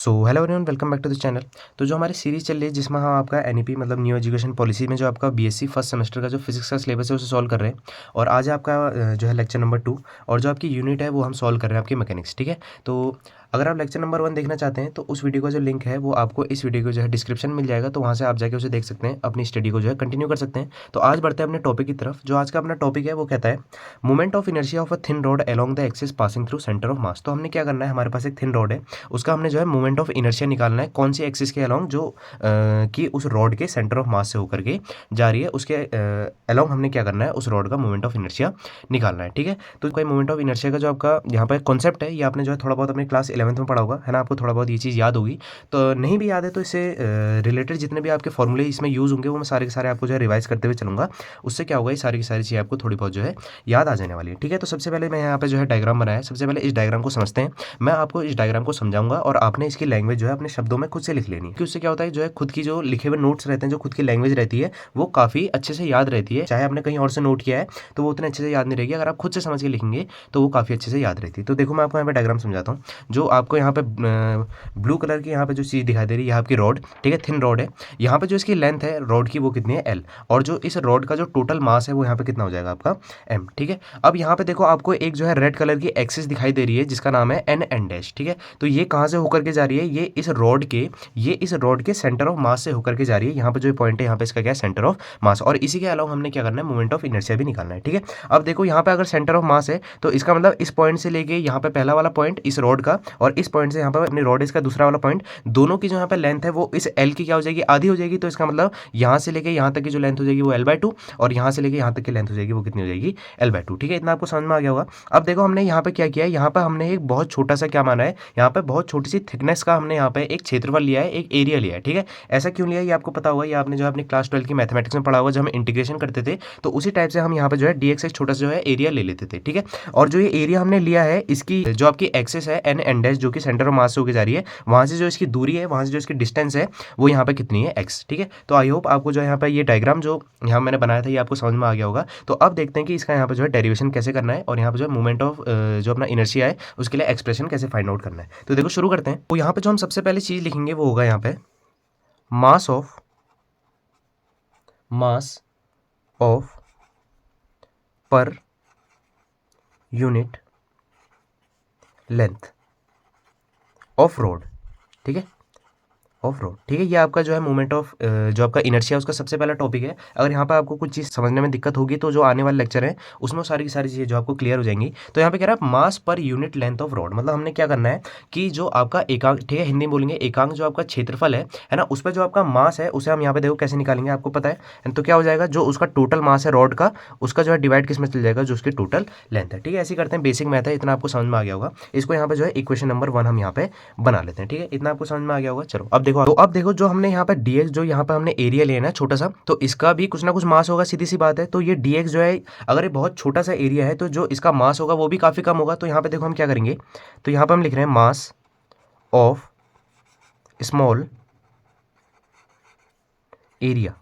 So hello everyone, welcome back to the channel. तो जो हमारी सीरीज चल रही है जिसमें हम आपका एनईपी मतलब न्यू एजुकेशन पॉलिसी में जो आपका बीएससी फर्स्ट सेमेस्टर का जो फिजिक्स का सिलेबस है उसे सॉल्व कर रहे हैं। और आज आपका जो है लेक्चर नंबर 2 और जो आपकी यूनिट है वो हम सॉल्व कर रहे हैं आपकी मैकेनिक्स। ठीक है, तो अगर आप लेक्चर नंबर 1 देखना चाहते हैं तो उस वीडियो का जो लिंक है वो आपको इस वीडियो को जो है डिस्क्रिप्शन मिल जाएगा, तो वहाँ से आप जाके उसे देख सकते हैं, अपनी स्टडी को जो है कंटिन्यू कर सकते हैं। तो आज बढ़ते हैं अपने टॉपिक की तरफ। जो आज का अपना टॉपिक है वो कहता है moment of inertia of a thin rod along the axis passing through centre of mass. तो हमने क्या करना है, हमारे पास एक थिन रॉड है, उसका हमने जो है मोमेंट ऑफ इनर्शिया निकालना है कौन सी एक्सिस के अलोंग, जो कि उस रॉड के सेंटर ऑफ मास से होकर के जा रही है, उसके अलोंग हमने क्या करना है, उस रॉड का मोमेंट ऑफ इनर्शिया निकालना है। ठीक है, तो कोई मोमेंट ऑफ इनर्शिया का जो आपका यहाँ पर कॉन्सेप्ट है ये आपने जो है थोड़ा बहुत अपनी क्लास 11th में पढ़ा होगा, है ना, आपको थोड़ा बहुत ये चीज़ याद होगी। तो नहीं भी याद है तो इससे रिलेटेड जितने भी आपके फॉर्मूले इसमें यूज़ होंगे वो मैं सारे के सारे आपको जो है रिवाइज करते हुए चलूँगा। उससे क्या होगा, ये सारी की सारी चीज़ें आपको थोड़ी बहुत जो है याद आ जाने वाली है। ठीक है, तो सबसे पहले मैं यहाँ पे जो है डायग्राम बनाया है। सबसे पहले इस डायग्राम को समझते हैं। मैं आपको इस डायग्राम को समझाऊंगा और आपने इसकी लैंग्वेज जो है अपने शब्दों में खुद से लिख लेनी है, क्योंकि उससे क्या होता है, जो है खुद की जो लिखे हुए नोट्स रहते हैं, जो खुद की लैंग्वेज रहती है वो काफ़ी अच्छे से याद रहती है। चाहे आपने कहीं और से नोट किया है तो वो उतने अच्छे से याद नहीं रहेगी, अगर आप खुद से समझ के लिखेंगे तो वो काफ़ी अच्छे से याद रहती है। तो देखो मैं आपको यहाँ पे डायग्राम समझाता हूँ। जो आपको यहाँ पे ब्लू कलर की यहाँ पे जो चीज़ दिखाई दे रही है, यहाँ आपकी रॉड, ठीक है, थिन रॉड है। यहाँ पे जो इसकी लेंथ है रॉड की वो कितनी है, एल, और जो इस रॉड का जो टोटल मास है वो यहाँ पे कितना हो जाएगा आपका, एम। ठीक है, अब यहाँ पे देखो आपको एक जो है रेड कलर की एक्सिस दिखाई दे रही है जिसका नाम है एन एन डैश। ठीक है, तो ये कहाँ से होकर के जा रही है, ये इस रॉड के सेंटर ऑफ मास से होकर के जा रही है। यहाँ पे जो पॉइंट है यहाँ पे इसका क्या है, सेंटर ऑफ मास। और इसी के अलावा हमने क्या करना है, मोमेंट ऑफ इनर्शिया भी निकालना है। ठीक है, अब देखो यहाँ पे अगर सेंटर ऑफ मास है तो इसका मतलब इस पॉइंट से लेके यहाँ पे पहला वाला पॉइंट इस रॉड का, और इस पॉइंट से यहाँ पे अपनी रॉड इसका दूसरा वाला पॉइंट, दोनों की जो यहाँ पे लेंथ है वो इस एल की क्या हो जाएगी, आधी हो जाएगी। तो इसका मतलब यहाँ से लेके यहाँ तक की जो लेंथ हो जाएगी वो L/2, और यहाँ से लेके यहाँ तक की लेंथ हो जाएगी वो कितनी हो जाएगी, L/2। ठीक है, इतना आपको समझ में आ गया होगा। अब देखो हमने यहाँ पे क्या किया है, यहाँ पे हमने एक बहुत छोटा सा क्या माना है, यहाँ पे बहुत छोटी सी थिकनेस का हमने यहाँ पे एक क्षेत्रफल लिया है, एक एरिया लिया है। ठीक है, ऐसा क्यों लिया है ये आपको पता होगा, ये आपने जो अपनी क्लास 12 की मैथमेटिक्स में पढ़ा होगा, जब हम इंटीग्रेशन करते थे तो उसी टाइप से हम यहाँ पे जो है dx एक छोटा सा जो है एरिया ले लेते थे। ठीक है, और जो ये एरिया हमने लिया है, इसकी जो आपकी एक्सिस है एन एन डैश, जो कि सेंटर ऑफ मास से होकर जा रही है, वहाँ से जो इसकी दूरी है, वहाँ से जो इसकी डिस्टेंस है वो यहाँ पे कितनी है, x। ठीक है, तो आई होप आपको जो है यहाँ पे ये डायग्राम जो यहाँ मैंने बनाया था ये आपको समझ में आ गया होगा। तो अब देखते हैं कि इसका यहाँ पे जो है डेरिवेशन कैसे करना है, और यहाँ पे जो है मूवमेंट ऑफ जो अपना इनर्शिया है उसके लिए एक्सप्रेशन कैसे फाइंड आउट करना है। तो देखो शुरू करते हैं। तो यहाँ पे जो हम सबसे पहले चीज़ लिखेंगे वो होगा यहाँ पे मास ऑफ पर यूनिट लेंथ ऑफ रोड। ठीक है, ऑफ रोड। ठीक है, ये आपका जो है मूवमेंट ऑफ जो आपका इनर्शिया उसका सबसे पहला टॉपिक है। अगर यहाँ पे आपको कुछ चीज़ समझने में दिक्कत होगी तो जो आने वाले लेक्चर है उसमें सारी की सारी चीज़ें जो आपको क्लियर हो जाएंगी। तो यहाँ पे कह रहा है मास per unit length of road, मतलब हमने क्या करना है कि जो आपका एकांक, ठीक है, हिंदी में बोलेंगे एकांक, जो आपका क्षेत्रफल है ना, उस पर जो आपका मास है उसे हम यहाँ पे देखो कैसे निकालेंगे, आपको पता है। तो क्या हो जाएगा, जो उसका टोटल मास है रॉड का, उसका जो है डिवाइड किस में चल जाएगा, जो उसकी टोटल लेंथ है। ठीक है, ऐसे करते हैं, बेसिक मैथ है, इतना आपको समझ में आ गया होगा। इसको यहाँ पे जो है इक्वेशन नंबर 1 हम यहाँ पे बना लेते हैं। ठीक है, इतना आपको समझ में आ गया होगा। चलो अब देखो, तो अब देखो जो हमने यहाँ पे dx, जो यहाँ पे हमने एरिया लेना है छोटा सा, तो इसका भी कुछ ना कुछ मास होगा, सीधी सी बात है। तो ये dx जो है, अगर ये बहुत छोटा सा एरिया है तो जो इसका मास होगा वो भी काफ़ी कम होगा। तो यहाँ पे देखो हम क्या करेंगे, तो यहाँ पे हम लिख रहे हैं मास ऑफ स्मॉल एरिया।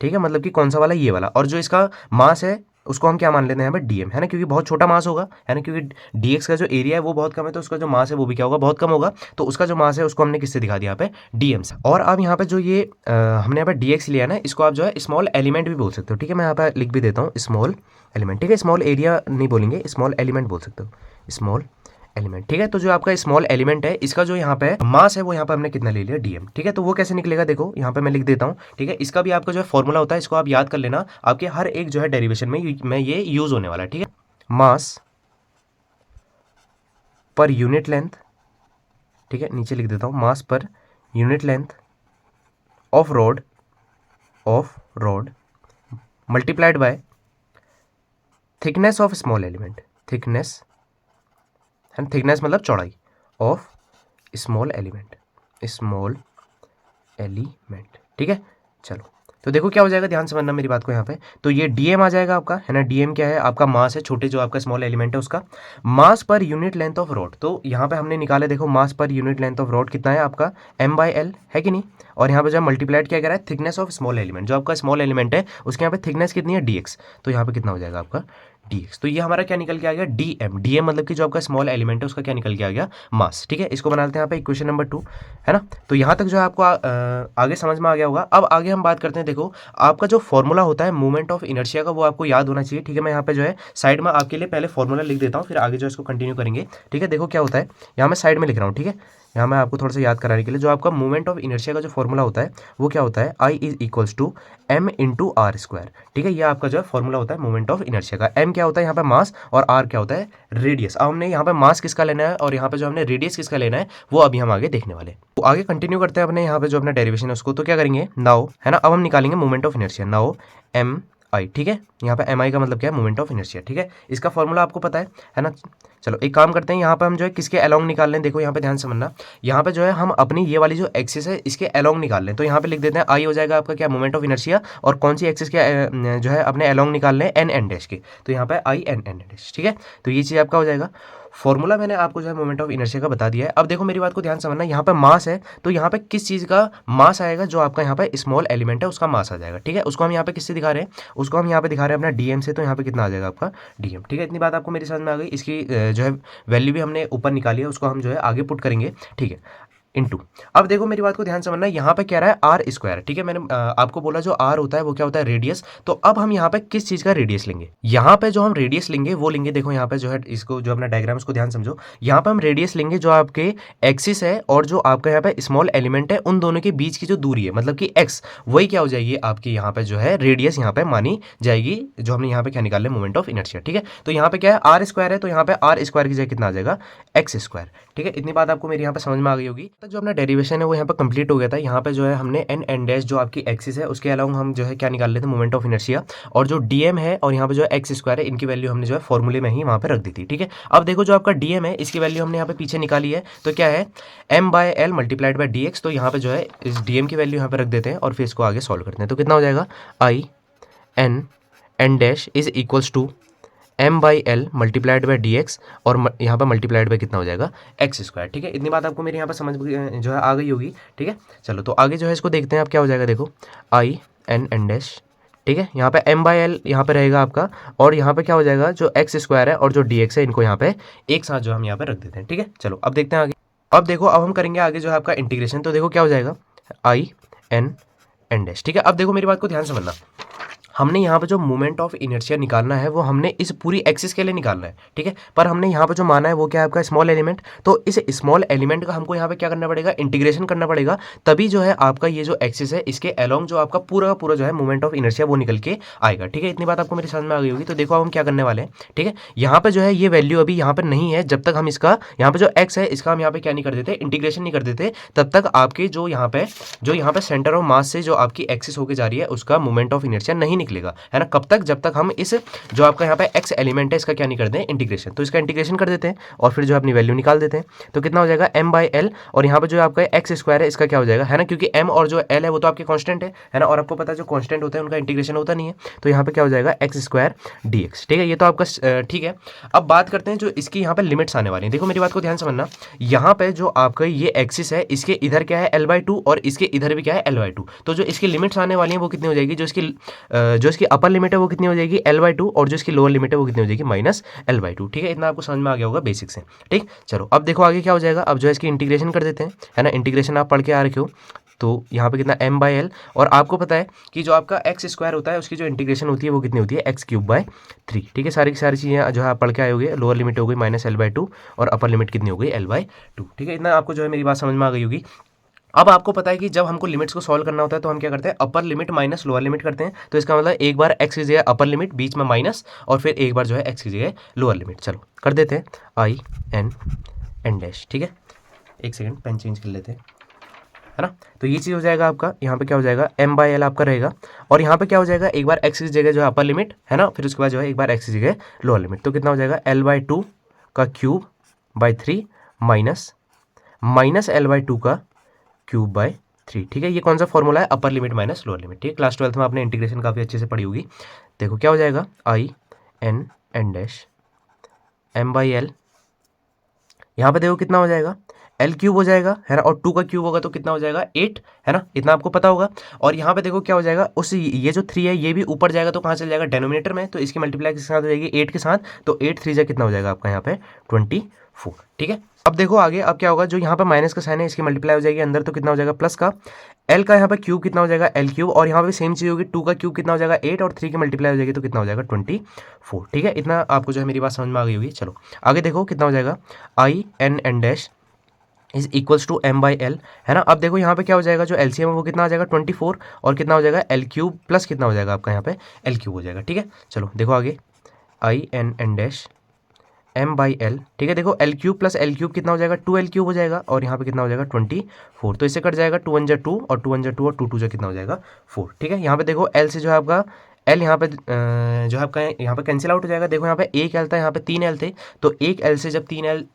ठीक है, मतलब कि कौन सा वाला, ये वाला, और जो इसका मास है उसको हम क्या मान लेते हैं यहाँ पे डीएम, है ना, क्योंकि बहुत छोटा मास होगा, है ना, क्योंकि डीएक्स का जो एरिया है वो बहुत कम है, तो उसका जो मास है वो भी क्या होगा, बहुत कम होगा। तो उसका जो मास है उसको हमने किससे दिखा दिया यहाँ पे, डीएम से। और अब यहाँ पे जो ये हमने यहाँ पे डीएक्स लिया ना, इसको आप जो है स्मॉल एलिमेंट भी बोल सकते हो। ठीक है, मैं यहाँ पे लिख भी देता हूँ स्मॉल एलिमेंट। ठीक है, स्मॉल एरिया नहीं बोलेंगे, स्मॉल एलिमेंट बोल सकते हो, स्मॉल एलिमेंट। ठीक है, तो जो आपका स्मॉल एलिमेंट है इसका जो यहाँ पे मास है वो यहाँ पे हमने कितना ले लिया, डीएम। ठीक है, तो वो कैसे निकलेगा, देखो यहाँ पे मैं लिख देता हूँ। ठीक है, इसका भी आपका जो है फॉर्मूला होता है, इसको आप याद कर लेना, आपके हर एक जो है डेरिवेशन में ये यूज होने वाला है। ठीक है, मास पर यूनिट लेंथ, ठीक है, नीचे लिख देता हूँ, mass per unit length of rod multiplied by thickness of small element, thickness, and thickness मतलब चौड़ाई, ऑफ स्मॉल एलिमेंट। ठीक है, चलो तो देखो क्या हो जाएगा, ध्यान से समझना मेरी बात को यहाँ पे। तो ये डीएम आ जाएगा आपका, है ना, डीएम क्या है, आपका मास है, छोटे जो आपका स्मॉल एलिमेंट है उसका मास per unit length of road. तो यहाँ पे हमने निकाले, देखो मास per unit length of road कितना है आपका, m/l, है कि नहीं। और यहाँ पे जब मल्टीप्लाइड क्या करा है, थिकनेस ऑफ स्मॉल एलिमेंट, जो आपका स्मॉल एलिमेंट है उसके यहाँ पे थिकनेस कितनी है, dx। तो यहाँ पे कितना हो जाएगा आपका dx। तो ये हमारा क्या निकल के आ गया dm मतलब कि जो आपका स्मॉल एलिमेंट है उसका क्या निकल के आ गया मास। ठीक है, इसको बनाते हैं यहाँ पे इक्वेशन नंबर 2, है ना। तो यहाँ तक जो है आपको आगे समझ में आ गया होगा। अब आगे हम बात करते हैं, देखो आपका जो फॉर्मूला होता है मोमेंट ऑफ इनर्शिया का वो आपको याद होना चाहिए। ठीक है, मैं यहाँ पे जो है साइड में आपके लिए पहले फॉर्मूला लिख देता हूँ, फिर आगे जो इसको कंटिन्यू करेंगे। ठीक है, देखो क्या होता है, यहाँ मैं साइड में लिख रहा हूँ। ठीक है, यहाँ मैं आपको थोड़ा सा याद कराने के लिए, जो आपका मोमेंट ऑफ इनर्शिया का जो फॉर्मूला होता है वो क्या होता है, I is equals to m into r square. ठीक है, ये आपका जो है फॉर्मूला होता है मोमेंट ऑफ इनर्शिया का। m क्या होता है यहाँ पे मास, और r क्या होता है रेडियस। अब हमने यहाँ पे मास किसका लेना है और यहाँ पे जो हमने रेडियस किसका लेना है वो अभी हम आगे देखने वाले। तो आगे कंटिन्यू करते हैं अपने यहाँ पे जो अपना डेरिवेशन है उसको। तो क्या करेंगे नाउ, है ना, अब हम निकालेंगे moment of inertia. Now M I, ठीक है, यहाँ पे एम आई का मतलब क्या है, मोमेंट ऑफ इनर्शिया। ठीक है, इसका फॉर्मूला आपको पता है ना। चलो एक काम करते हैं, यहाँ पे हम जो है किसके अलोंग निकाल लें। देखो यहाँ पे ध्यान से समझना, यहाँ पे जो है हम अपनी ये वाली जो एक्सिस है इसके अलोंग निकाल लें। तो यहाँ पे लिख देते हैं आई हो जाएगा आपका क्या, मोमेंट ऑफ इनर्शिया, और कौन सी एक्सिस के जो है अपने अलोंग निकाल लें, एन एन डैश के। तो यहाँ पे आई एन एन डैश। ठीक है, तो ये चीज़ आपका हो जाएगा। फॉर्मूला मैंने आपको जो है मोमेंट ऑफ इनर्शिया का बता दिया है। अब देखो मेरी बात को ध्यान समझना, यहाँ पे मास है तो यहाँ पे किस चीज़ का मास आएगा, जो आपका यहाँ पे स्मॉल एलिमेंट है उसका मास आ जाएगा। ठीक है, उसको हम यहाँ पे किससे दिखा रहे हैं, उसको हम यहाँ पे दिखा रहे हैं अपना डीएम से। तो यहाँ पे कितना आ जाएगा आपका डीएम। ठीक है, इतनी बात आपको मेरी समझ में आ गई। इसकी जो है वैल्यू भी हमने ऊपर निकाली है, उसको हम जो है आगे पुट करेंगे। ठीक है, इनटू। अब देखो मेरी बात को ध्यान समझना, यहाँ पे क्या रहा है आर स्क्वायर। ठीक है, मैंने आपको बोला जो आर होता है वो क्या होता है रेडियस। तो अब हम यहाँ पे किस चीज़ का रेडियस लेंगे, यहाँ पे जो हम रेडियस लेंगे वो लेंगे, देखो यहाँ पे जो है इसको जो अपना डायग्राम उसको ध्यान समझो। यहाँ पे हम रेडियस लेंगे जो आपके एक्सिस है और जो आपका यहाँ पे स्मॉल एलिमेंट है उन दोनों के बीच की जो दूरी है, मतलब कि एक्स, वही क्या हो जाएगी आपकी यहाँ पे जो है रेडियस यहाँ पे मानी जाएगी, जो हमने यहाँ पे क्या निकाल लिया मोमेंट ऑफ इनर्शिया। ठीक है, तो यहाँ पे क्या है आर स्क्वायर है, तो यहाँ पे आर स्क्वायर की जगह कितना आ जाएगा एक्स स्क्वायर। ठीक है, इतनी बात आपको मेरी यहाँ पे समझ में आ गई होगी। तो जो अपना डेरिवेशन है वो यहाँ पे कंप्लीट हो गया था। यहाँ पे जो है हमने एन एन डैश जो आपकी एक्सिस है उसके अलावा हम जो है क्या निकाल लेते हैं मोमेंट ऑफ इनर्शिया, और जो डीएम है और यहाँ पे जो एक्स स्क्वायर है इनकी वैल्यू हमने जो है फॉर्मूले में ही वहाँ पे रख दी थी। ठीक है, अब देखो जो आपका डीएम है इसकी वैल्यू हमने यहाँ पे पीछे निकाली है, तो क्या है M by L multiplied by D X. तो यहाँ पे जो है इस डीएम की वैल्यू यहाँ पे रख देते हैं और फिर इसको आगे सॉल्व करते हैं। तो कितना हो जाएगा I N N dash is equals to M by L multiplied by D X, और यहाँ पर मल्टीप्लाइड बाई कितना हो जाएगा एक्स स्क्वायर। ठीक है, इतनी बात आपको मेरे यहाँ पर समझ जो है आ गई होगी। ठीक है, चलो तो आगे जो है इसको देखते हैं आप क्या हो जाएगा। देखो आई एन एन डैश, ठीक है, यहाँ पे एम बाई एल यहाँ पे रहेगा आपका, और यहाँ पे क्या हो जाएगा जो एक्स स्क्वायर है और जो डी एक्स है इनको यहाँ पे एक साथ जो हम यहाँ पे रख देते हैं। ठीक है, चलो अब देखते हैं आगे। अब देखो अब हम करेंगे आगे जो है आपका इंटीग्रेशन। तो देखो क्या हो जाएगा आई एन एन डैश। ठीक है, अब देखो मेरी बात को ध्यान समझना, हमने यहाँ पे जो मोमेंट ऑफ इनर्शिया निकालना है वो हमने इस पूरी एक्सिस के लिए निकालना है। ठीक है, पर हमने यहाँ पे जो माना है वो क्या है आपका स्मॉल एलिमेंट। तो इस स्मॉल एलिमेंट का हमको यहाँ पे क्या करना पड़ेगा, इंटीग्रेशन करना पड़ेगा, तभी जो है आपका ये जो एक्सिस है इसके अलोंग जो आपका पूरा का पूरा जो है मोमेंट ऑफ इनर्शिया वो निकल के आएगा। ठीक है, इतनी बात आपको मेरी समझ में आ गई होगी। तो देखो अब हम क्या करने वाले हैं। ठीक है, यहाँ पे जो है ये वैल्यू अभी यहाँ पर नहीं है, जब तक हम इसका यहाँ पे जो एक्स है इसका हम यहाँ पे क्या नहीं कर देते, इंटीग्रेशन नहीं कर देते, तब तक आपके जो यहाँ पे सेंटर ऑफ मास से जो आपकी एक्सिस होकर जा रही है उसका मोमेंट ऑफ इनर्शिया नहीं निकलेगा, है ना। कब तक, जब तक हम इस जो आपका यहाँ पे एक्स एलिमेंट है इसका क्या नहीं कर दें इंटीग्रेशन। तो इसका इंटीग्रेशन कर देते हैं और फिर जो अपनी वैल्यू निकाल देते हैं। तो कितना हो जाएगा एम बाई एल, और यहाँ पे जो आपका एक्स स्क्वायर है इसका क्या हो जाएगा, है ना, क्योंकि एम और जो एल है वो तो आपके कांस्टेंट है ना, और आपको पता है जो कांस्टेंट होता है उनका इंटीग्रेशन होता नहीं है। तो यहाँ पे क्या हो जाएगा एक्स स्क्वायर डी एक्स। ठीक है, ये तो आपका ठीक है। अब बात करते हैं जो इसकी यहाँ पे लिमिट्स आने वाली है। देखो मेरी बात को ध्यान समझना, यहाँ पे जो आपका ये एक्सिस है इसके इधर क्या है L/2 और इसके इधर भी क्या है L/2। तो जो इसकी लिमिट्स आने वाली है वो कितनी हो जाएगी, जो इसकी अपर लिमिट है वो कितनी हो जाएगी L/2, और जो इसकी लोअर लिमिट है वो कितनी हो जाएगी -L/2। ठीक है, इतना आपको समझ में आ गया होगा बेसिक से। ठीक, चलो अब देखो आगे क्या हो जाएगा। अब जो है इसकी इंटीग्रेशन कर देते हैं, है ना, इंटीग्रेशन आप पढ़ के आ रखे हो। तो यहाँ पे कितना m बाई एल, और आपको पता है कि जो आपका एक्स स्क्वायर होता है उसकी जो इंटीग्रेशन होती है वो कितनी होती है x³ 3। ठीक है, सारी की सारी चीज़ें जो है आप पढ़ के आए होगे। लोअर लिमिट हो गई -L/2 और अपर लिमिट कितनी हो गई L/2। ठीक है, इतना आपको जो है मेरी बात समझ में आ गई होगी। अब आपको पता है कि जब हमको लिमिट्स को सॉल्व करना होता है तो हम क्या करते हैं, upper limit minus lower limit करते हैं। तो इसका मतलब एक बार एक्स की जगह अपर लिमिट, बीच में माइनस, और फिर एक बार जो है एक्स की जगह लोअर लिमिट। चलो कर देते हैं आई एन एन डैश। ठीक है, एक सेकंड पेन चेंज कर लेते हैं, है ना। तो ये चीज़ हो जाएगा आपका, यहाँ पे क्या हो जाएगा एम बाई एल आपका रहेगा, और यहाँ पे क्या हो जाएगा एक बार एक्स की जगह जो है अपर लिमिट, है ना, फिर उसके बाद जो है एक बार एक्स की जगह लोअर लिमिट। तो कितना हो जाएगा L/2 का क्यूब बाई 3 माइनस L/2 का क्यूब बाय 3। ठीक है, ये कौन सा फॉर्मूला है, upper limit minus lower limit. ठीक है, क्लास 12 में आपने इंटीग्रेशन काफ़ी अच्छे से पढ़ी होगी। देखो क्या हो जाएगा I N N dash M by L, यहाँ पे देखो कितना हो जाएगा एल क्यूब हो जाएगा, है ना, और 2 का क्यूब होगा तो कितना हो जाएगा 8, है ना, इतना आपको पता होगा। और यहाँ पे देखो क्या हो जाएगा, उस ये जो 3 है ये भी ऊपर जाएगा तो कहाँ चल जाएगा, डेनोमिनेटर में, तो इसकी मल्टीप्लाई किसके साथ हो जाएगी 8 के साथ, तो 8 3 जा कितना हो जाएगा आपका यहाँ पे 24, ठीक है। अब देखो आगे, अब क्या होगा, जो यहाँ पे माइनस का साइन है इसकी मल्टीप्लाई हो जाएगी अंदर, तो कितना हो जाएगा प्लस का, एल का यहाँ पे क्यूब कितना हो जाएगा एल क्यूब, और यहाँ पे सेम चीज़ होगी, 2 का क्यूब कितना हो जाएगा 8, और 3 की मल्टीप्लाई हो जाएगी तो कितना हो जाएगा 24, ठीक है। इतना आपको जो है मेरी बात समझ में आ गई होगी। चलो आगे देखो कितना हो जाएगा, I N N dash is equals to M by L, है ना। अब देखो यहाँ पे क्या हो जाएगा, जो एलसीएम है वो कितना आ जाएगा 24, और कितना हो जाएगा एल क्यूब प्लस कितना हो जाएगा आपका यहाँ पे एल क्यूब हो जाएगा, ठीक है। चलो देखो आगे, I N N dash M by L, ठीक है। देखो L cube plus L cube कितना हो जाएगा 2 एल क्यूब हो जाएगा, और यहाँ पे कितना हो जाएगा 24, तो इससे कट जाएगा 2 1 जा 2 और 2 1 जा 2 और 2 2 जा कितना हो जाएगा 4, ठीक है। यहाँ पे देखो एल से जो है आपका एल यहाँ पे जो है आपका यहाँ पे कैंसिल आउट हो जाएगा। देखो यहाँ पे एक एल था, यहाँ पे 3 एल थे, तो एक एल से जब 3 एल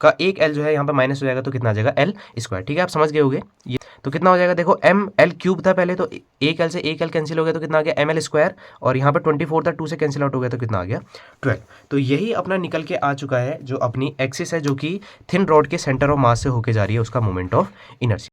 का एक एल जो है यहाँ पे माइनस हो जाएगा तो कितना आ जाएगा एल स्क्वायर, ठीक है। आप समझ गए होगे ये, तो कितना हो जाएगा, देखो एम एल क्यूब था पहले, तो एक एल से एक एल कैंसिल हो गया तो कितना आ गया एम एल स्क्वायर, और यहाँ पे 24 था, 2 से कैंसिल आउट हो गया तो कितना आ गया 12। तो यही अपना निकल के आ चुका है, जो अपनी एक्सिस है जो कि थिन रॉड के सेंटर ऑफ मास से होके जा रही है, उसका मोमेंट ऑफ इनर्शिया।